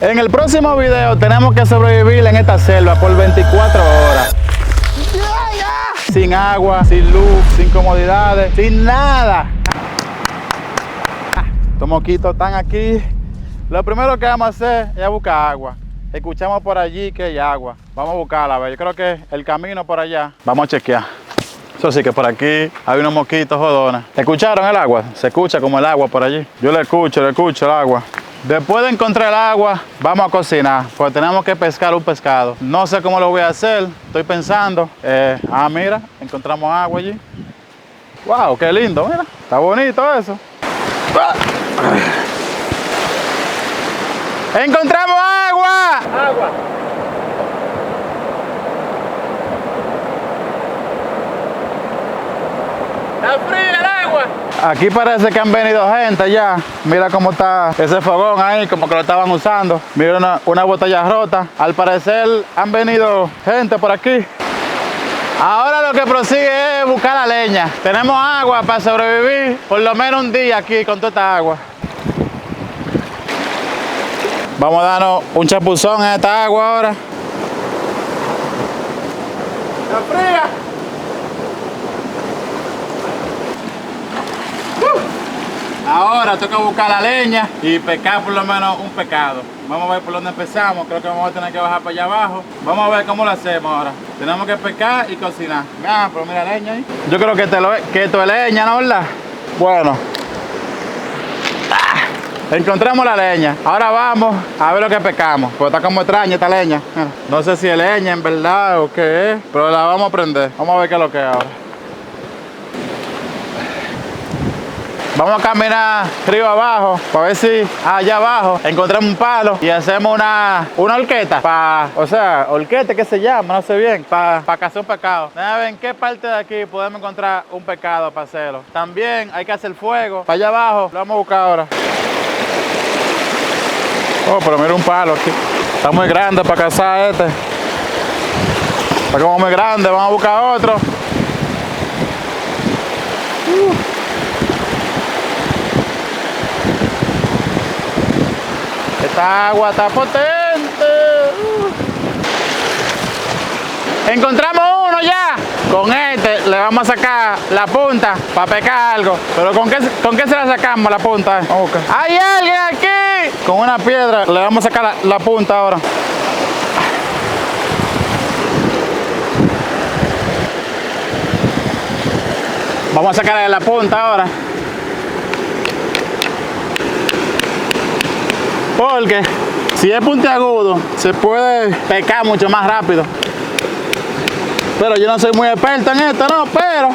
En el próximo video tenemos que sobrevivir en esta selva por 24 horas. Sin agua, sin luz, sin comodidades, sin nada. Estos mosquitos están aquí. Lo primero que vamos a hacer es buscar agua. Escuchamos por allí que hay agua. Vamos a buscarla, a ver. Yo creo que el camino por allá. Vamos a chequear. Eso sí que por aquí hay unos mosquitos jodones. ¿Escucharon el agua? Se escucha como el agua por allí. Yo le escucho el agua. Después de encontrar el agua, vamos a cocinar, porque tenemos que pescar un pescado. No sé cómo lo voy a hacer, estoy pensando. Mira, encontramos agua allí. ¡Wow! ¡Qué lindo! Mira, está bonito eso. ¡Encontramos agua! ¡Agua! ¡Está fría el agua! Aquí parece que han venido gente ya. Mira cómo está ese fogón ahí, como que lo estaban usando. Mira una botella rota. Al parecer han venido gente por aquí. Ahora lo que prosigue es buscar la leña. Tenemos agua para sobrevivir por lo menos un día aquí con toda esta agua. Vamos a darnos un chapuzón en esta agua ahora. ¡Está fría! Ahora toca buscar la leña y pescar por lo menos un pescado. Vamos a ver por dónde empezamos. Creo que vamos a tener que bajar para allá abajo. Vamos a ver cómo lo hacemos ahora. Tenemos que pescar y cocinar. Pero mira la leña ahí. Yo creo que esto es leña, ¿no? ¿Verdad? Bueno. Encontramos la leña. Ahora vamos a ver lo que pescamos. Porque está como extraña esta leña. No sé si es leña en verdad o qué es. Pero la vamos a prender. Vamos a ver qué es lo que es ahora. Vamos a caminar río abajo para ver si allá abajo encontramos un palo y hacemos una horqueta. Horqueta que se llama, no sé bien, para cazar un pescado. Déjame ver en qué parte de aquí podemos encontrar un pescado para hacerlo. También hay que hacer fuego. Para allá abajo lo vamos a buscar ahora. Oh, pero mira un palo aquí. Está muy grande para cazar este. Está como muy grande, vamos a buscar otro. Esta agua está potente. Encontramos uno ya. Con este le vamos a sacar la punta para pescar algo. Pero ¿con qué se la sacamos la punta? Okay. ¡Hay alguien aquí! Con una piedra le vamos a sacar la punta ahora. Vamos a sacarle la punta ahora. Porque si es puntiagudo, se puede pescar mucho más rápido. Pero yo no soy muy experto en esto, ¿no? Pero...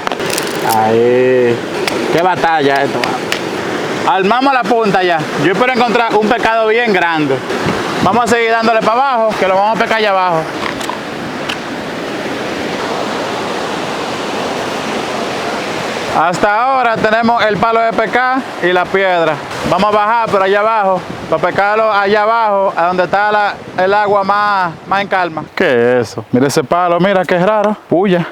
Ahí. Qué batalla esto. Armamos la punta ya. Yo espero encontrar un pescado bien grande. Vamos a seguir dándole para abajo, que lo vamos a pescar allá abajo. Hasta ahora tenemos el palo de pescar y la piedra. Vamos a bajar por allá abajo, para pescarlo allá abajo, a donde está el agua más en calma. ¿Qué es eso? Mira ese palo, mira qué raro. Puya.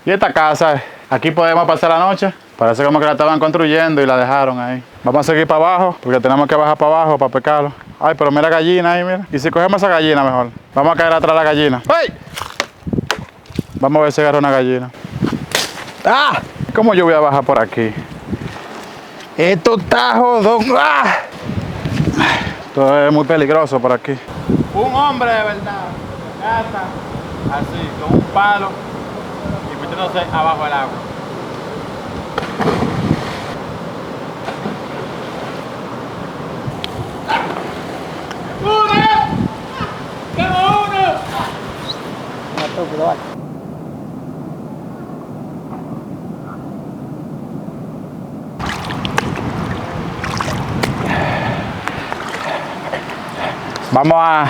¿Y esta casa? Aquí podemos pasar la noche. Parece como que la estaban construyendo y la dejaron ahí. Vamos a seguir para abajo, porque tenemos que bajar para abajo para pescarlo. Ay, pero mira gallina ahí, mira. ¿Y si cogemos esa gallina mejor? Vamos a caer atrás de la gallina. ¡Ay! Vamos a ver si agarra una gallina. ¡Ah! ¿Cómo yo voy a bajar por aquí? Esto está jodón. ¡Ah! Esto es muy peligroso por aquí. Un hombre de verdad, caza así, con un palo y metiéndose abajo del agua. ¡Uno! ¡Como uno! Vamos a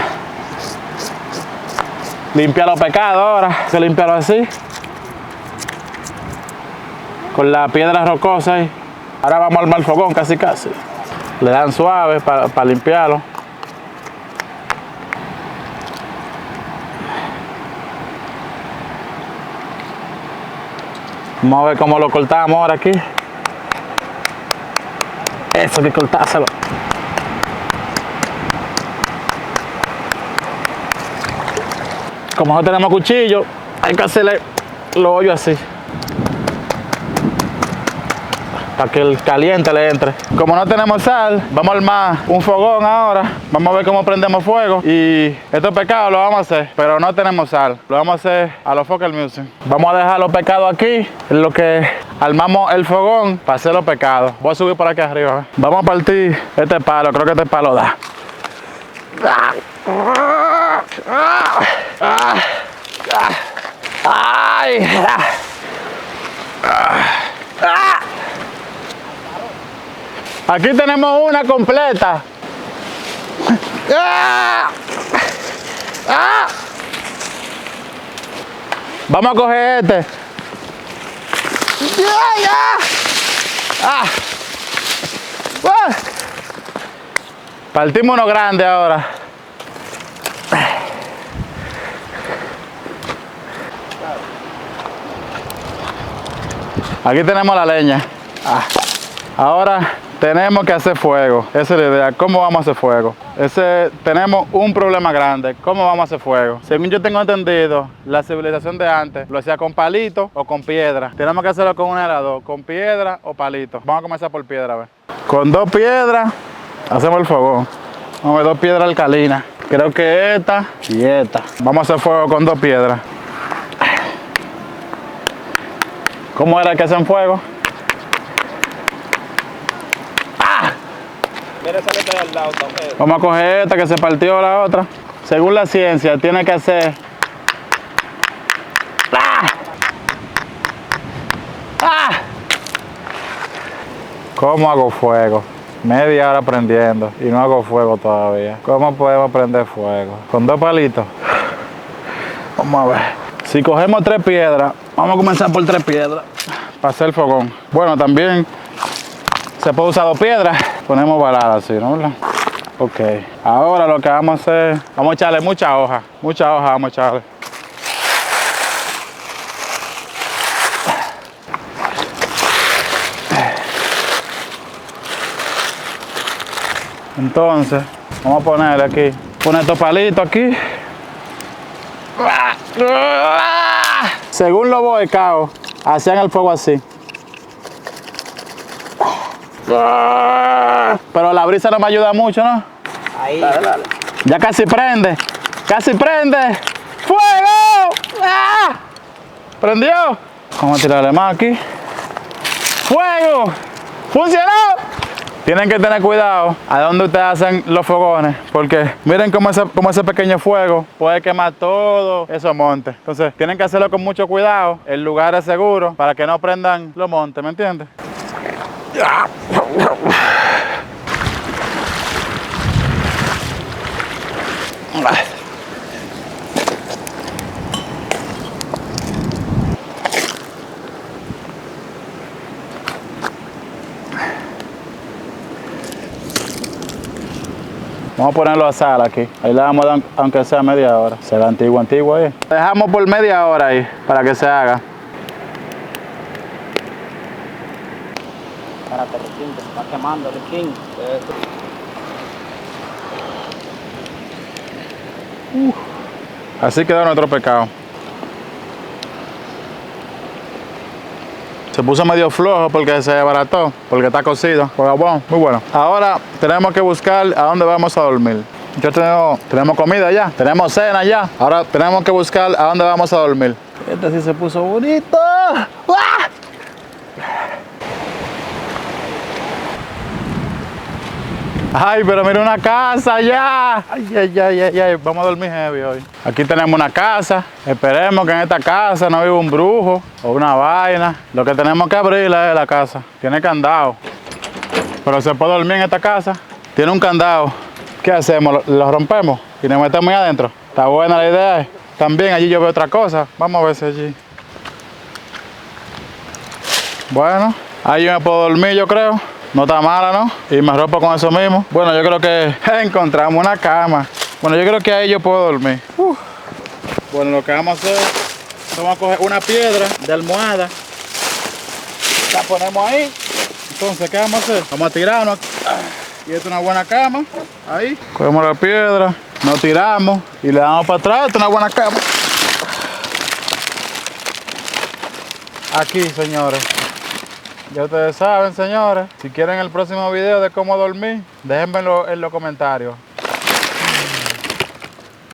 limpiar los pescados ahora. Hay que limpiarlo así. Con la piedra rocosa ahí. Ahora vamos a armar el fogón casi. Le dan suave para limpiarlo. Vamos a ver cómo lo cortamos ahora aquí. Eso hay que cortárselo. Como no tenemos cuchillo, hay que hacerle los hoyos así. Para que el caliente le entre. Como no tenemos sal, vamos a armar un fogón ahora. Vamos a ver cómo prendemos fuego. Y estos pescados los vamos a hacer, pero no tenemos sal. Lo vamos a hacer a los Fokker Music. Vamos a dejar los pescados aquí, en lo que armamos el fogón para hacer los pescados. Voy a subir por aquí arriba. Vamos a partir este palo, creo que este palo da. ¡Ay! Aquí tenemos una completa. Vamos a coger este. Partimos uno grande ahora. Aquí tenemos la leña. Ahora tenemos que hacer fuego. Esa es la idea. ¿Cómo vamos a hacer fuego? Tenemos un problema grande. ¿Cómo vamos a hacer fuego? Según yo tengo entendido, la civilización de antes lo hacía con palitos o con piedra. Tenemos que hacerlo con una de las dos, con piedra o palitos. Vamos a comenzar por piedra, a ver. Con 2 piedras hacemos el fuego. Vamos a ver 2 piedras alcalinas. Creo que esta y esta. Vamos a hacer fuego con 2 piedras. ¿Cómo era que hacen fuego? Mira esa que está ahí al lado también. Vamos a coger esta que se partió la otra. Según la ciencia, tiene que hacer... ¿Cómo hago fuego? Media hora prendiendo y no hago fuego todavía. ¿Cómo podemos prender fuego? ¿Con 2 palitos? Vamos a ver. Si cogemos 3 piedras, vamos a comenzar por 3 piedras para hacer el fogón. Bueno, también se puede usar 2 piedras. Ponemos balada así, ¿no? Ok. Ahora lo que vamos a hacer, vamos a echarle mucha hoja. Mucha hoja vamos a echarle. Entonces, vamos a ponerle aquí. Poner estos palitos aquí. Según los boicaos, hacían el fuego así. Pero la brisa no me ayuda mucho, ¿no? Ahí. Dale, dale. Ya casi prende. ¡Casi prende! ¡Fuego! ¡Ah! ¿Prendió? Vamos a tirarle más aquí. ¡Fuego! ¡Funcionó! Tienen que tener cuidado a dónde ustedes hacen los fogones, porque miren cómo ese pequeño fuego puede quemar todo esos montes. Entonces tienen que hacerlo con mucho cuidado, en lugares seguros, para que no prendan los montes, ¿me entiendes? Vamos a ponerlo a sal aquí. Ahí le vamos a dar aunque sea media hora. Se ve antiguo ahí. Dejamos por media hora ahí para que se haga. Espérate, Riquín, que se está quemando, Riquín. Así quedó nuestro pescado. Se puso medio flojo porque se desbarató, porque está cocido. Pues bueno, muy bueno. Ahora tenemos que buscar a dónde vamos a dormir. Tenemos comida ya, tenemos cena ya. Ahora tenemos que buscar a dónde vamos a dormir. Este sí se puso bonito. ¡Ah! Ay, pero mira una casa ya. Ay. Vamos a dormir heavy hoy. Aquí tenemos una casa. Esperemos que en esta casa no viva un brujo o una vaina. Lo que tenemos que abrirla es la casa. Tiene candado. Pero se puede dormir en esta casa. Tiene un candado. ¿Qué hacemos? ¿Lo rompemos y nos metemos ahí adentro? Está buena la idea. También allí yo veo otra cosa. Vamos a ver si allí. Bueno, ahí yo me puedo dormir, yo creo. No está mala, ¿no? Y me arropo con eso mismo. Bueno, yo creo que encontramos una cama. Bueno, yo creo que ahí yo puedo dormir. Bueno, lo que vamos a hacer, vamos a coger una piedra de almohada. La ponemos ahí. Entonces, ¿qué vamos a hacer? Vamos a tirarnos. Y esta es una buena cama. Ahí. Cogemos la piedra, nos tiramos y le damos para atrás. Esta es una buena cama. aquí, señores. Ya ustedes saben, señores. Si quieren el próximo video de cómo dormir, déjenmelo en los comentarios.